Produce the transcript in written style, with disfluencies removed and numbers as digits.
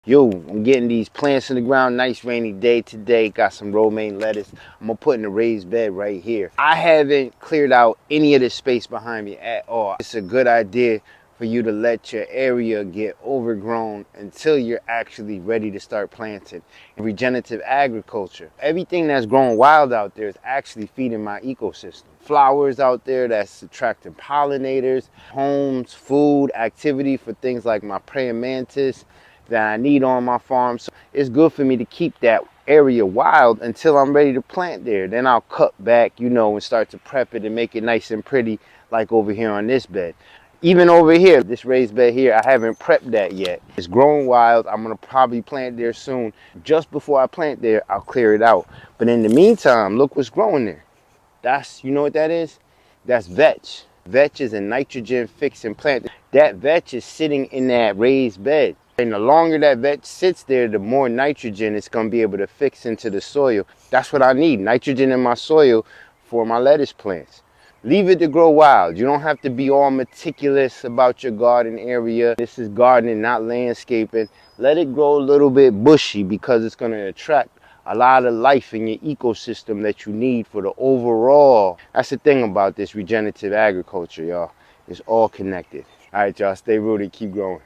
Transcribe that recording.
Yo, I'm getting these plants in the ground. Nice rainy day today. Got some romaine lettuce. I'm gonna put in a raised bed right here. I haven't cleared out any of the space behind me at all. It's a good idea for you to let your area get overgrown until you're actually ready to start planting. Regenerative agriculture. Everything that's growing wild out there is actually feeding my ecosystem. Flowers out there that's attracting pollinators, homes, food, activity for things like my praying mantis that I need on my farm. So it's good for me to keep that area wild until I'm ready to plant there. Then I'll cut back, you know, and start to prep it and make it nice and pretty like over here on this bed. Even over here, this raised bed here, I haven't prepped that yet. It's growing wild. I'm gonna probably plant there soon. Just before I plant there, I'll clear it out. But in the meantime, look what's growing there. You know what that is? That's vetch. Vetch is a nitrogen fixing plant. That vetch is sitting in that raised bed. And the longer that vetch sits there, the more nitrogen it's gonna be able to fix into the soil. That's what I need, nitrogen in my soil for my lettuce plants. Leave it to grow wild. You don't have to be all meticulous about your garden area. This is gardening, not landscaping. Let it grow a little bit bushy because it's gonna attract a lot of life in your ecosystem that you need for the overall. That's the thing about this regenerative agriculture, y'all. It's all connected. All right, y'all, stay rooted, keep growing.